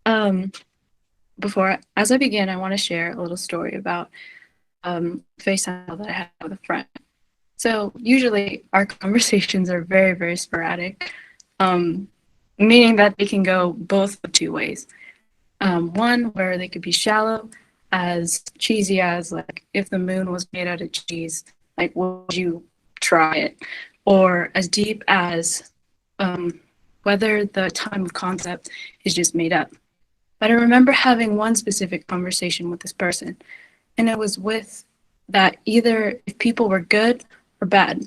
Um, as I begin, I want to share a little story about FaceTime that I had with a friend. So usually our conversations are very, very sporadic, um, meaning that they can go both of two ways. One where they could be shallow, as cheesy as like if the moon was made out of cheese, like would you try it? Or as deep as um, whether the time of concept is just made up. But I remember having one specific conversation with this person, and it was with that either if people were good or bad.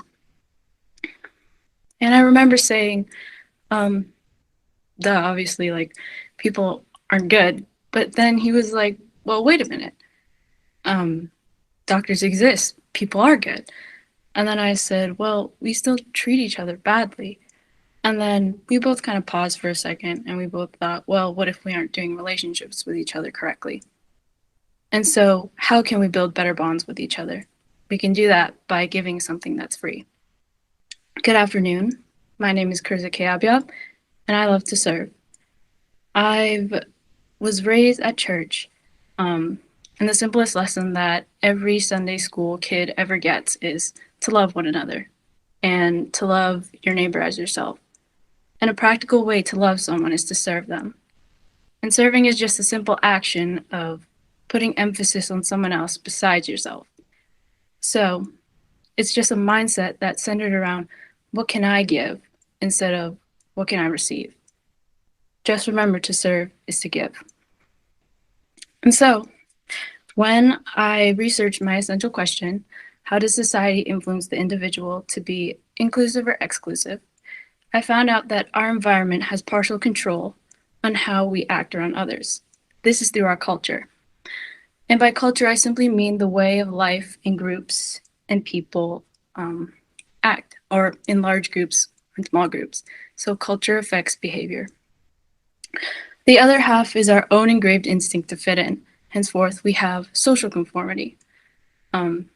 And I remember saying, um, duh, obviously, like, people aren't good. But then he was like, well, wait a minute. Um, Doctors exist. People are good. And then I said, well, we still treat each other badly. And then we both kind of paused for a second and we both thought, well, what if we aren't doing relationships with each other correctly? And so, how can we build better bonds with each other? We can do that by giving something that's free. Good afternoon. My name is Carizza, and I love to serve. I was raised at church, um, and the simplest lesson that every Sunday school kid ever gets is to love one another and to love your neighbor as yourself. And a practical way to love someone is to serve them. And serving is just a simple action of putting emphasis on someone else besides yourself. So it's just a mindset that's centered around what can I give instead of what can I receive. Just remember to serve is to give. And so when I researched my essential question, how does society influence the individual to be inclusive or exclusive? I found out that our environment has partial control on how we act around others. This is through our culture. And by culture, I simply mean the way of life in groups and people act, or in large groups and small groups. So culture affects behavior. The other half is our own engraved instinct to fit in. Henceforth, we have social conformity. Um,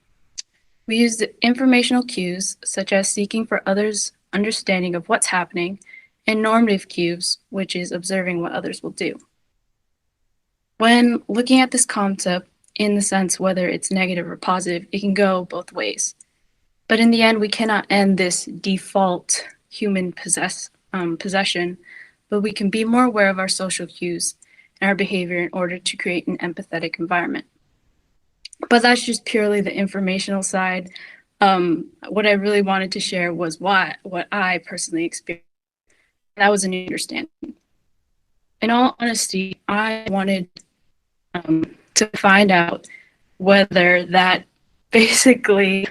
we use the informational cues, such as seeking for others' understanding of what's happening, and normative cues, which is observing what others will do. When looking at this concept in the sense whether it's negative or positive, it can go both ways. But in the end, we cannot end this default human possession, but we can be more aware of our social cues and our behavior in order to create an empathetic environment. But that's just purely the informational side. What I really wanted to share was what I personally experienced. That was a new understanding. In all honesty, I wanted to find out whether that basically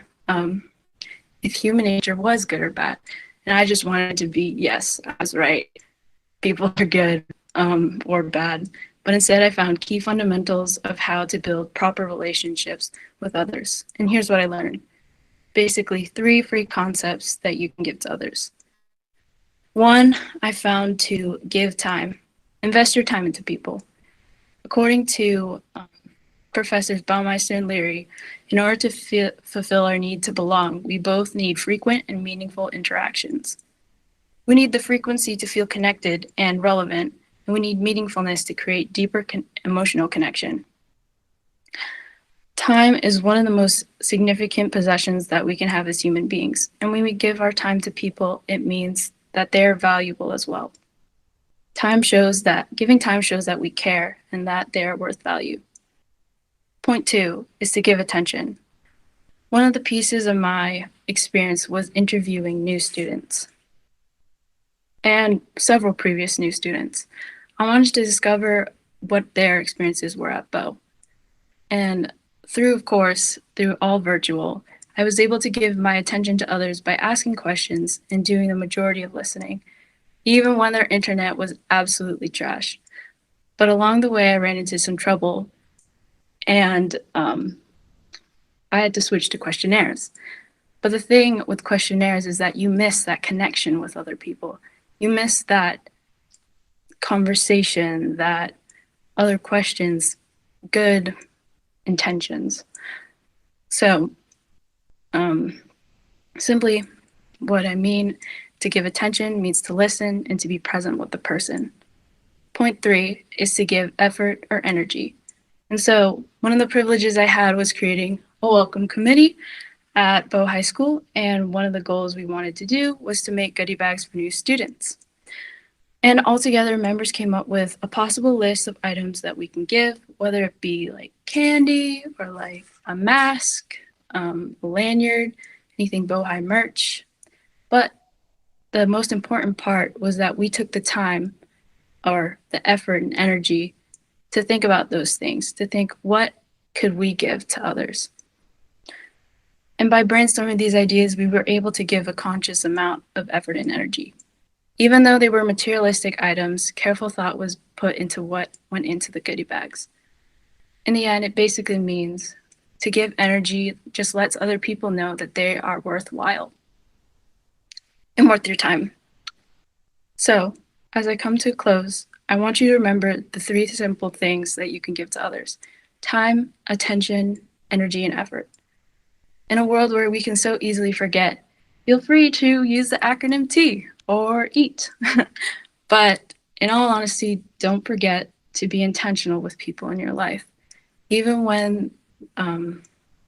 if human nature was good or bad. And I just wanted to be, yes, I was right. People are good or bad. But instead, I found key fundamentals of how to build proper relationships with others. And here's what I learned. Basically, 3 free concepts that you can give to others. One, I found to give time. Invest your time into people. According to Professors Baumeister and Leary, in order to fulfill our need to belong, we both need frequent and meaningful interactions. We need the frequency to feel connected and relevant, and we need meaningfulness to create deeper emotional connection. Time is one of the most significant possessions that we can have as human beings, and when we give our time to people, it means that they're valuable as well. Giving time shows that we care and that they're worth value. Point 2 is to give attention. One of the pieces of my experience was interviewing new students and several previous new students. I wanted to discover what their experiences were at Bow. And through all virtual, I was able to give my attention to others by asking questions and doing the majority of listening, even when their internet was absolutely trash. But along the way, I ran into some trouble, and I had to switch to questionnaires. But the thing with questionnaires is that you miss that connection with other people. You miss that conversation, that other questions, good intentions. So, simply what I mean to give attention means to listen and to be present with the person. Point 3 is to give effort or energy. And so one of the privileges I had was creating a welcome committee at Bow High School, and one of the goals we wanted to do was to make goodie bags for new students. And altogether, members came up with a possible list of items that we can give, whether it be like candy or like a mask, a lanyard, anything Bow High merch. But the most important part was that we took the time or the effort and energy to think about those things, to think what could we give to others. And by brainstorming these ideas, we were able to give a conscious amount of effort and energy. Even though they were materialistic items, careful thought was put into what went into the goodie bags. In the end, it basically means to give energy just lets other people know that they are worthwhile and worth your time. So, as I come to a close, I want you to remember the 3 simple things that you can give to others: time, attention, energy, and effort. In a world where we can so easily forget, feel free to use the acronym T or EAT. But in all honesty, don't forget to be intentional with people in your life, even when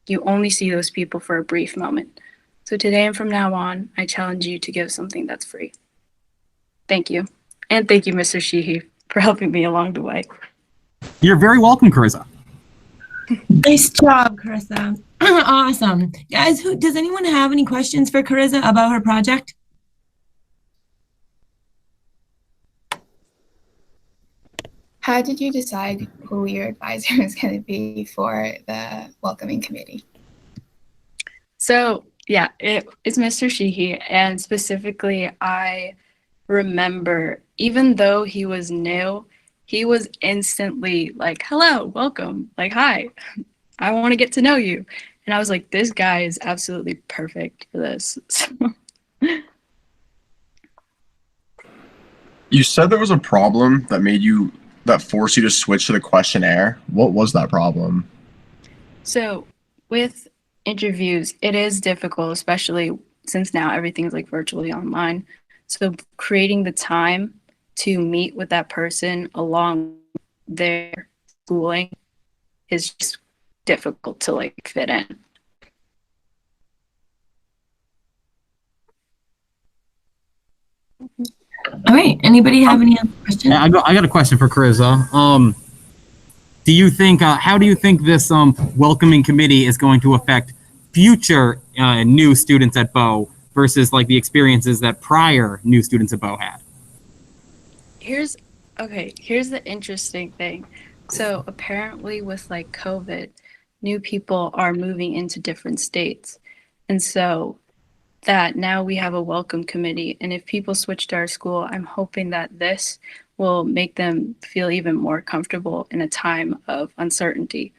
you only see those people for a brief moment. So today and from now on, I challenge you to give something that's free. Thank you. And thank you, Mr. Sheehy, for helping me along the way. You're very welcome, Carizza. Nice job, Carizza. Awesome. Guys, does anyone have any questions for Carizza about her project? How did you decide who your advisor is going to be for the welcoming committee? So yeah, it's Mr. Sheehy, and specifically, I remember even though he was new, he was instantly like, "Hello, welcome, like, hi, I want to get to know you," and I was like, "This guy is absolutely perfect for this." You said there was a problem that forced you to switch to the questionnaire. What was that problem? So with interviews, it is difficult, especially since now everything's like virtually online. So creating the time to meet with that person along their schooling is just difficult to like fit in. All right. Anybody have any other questions? I got a question for Carizza. Do you think how do you think this welcoming committee is going to affect future new students at Bow versus like the experiences that prior new students at Bow had? Here's the interesting thing. So apparently with like COVID, new people are moving into different states. And so that now we have a welcome committee. And if people switch to our school, I'm hoping that this will make them feel even more comfortable in a time of uncertainty.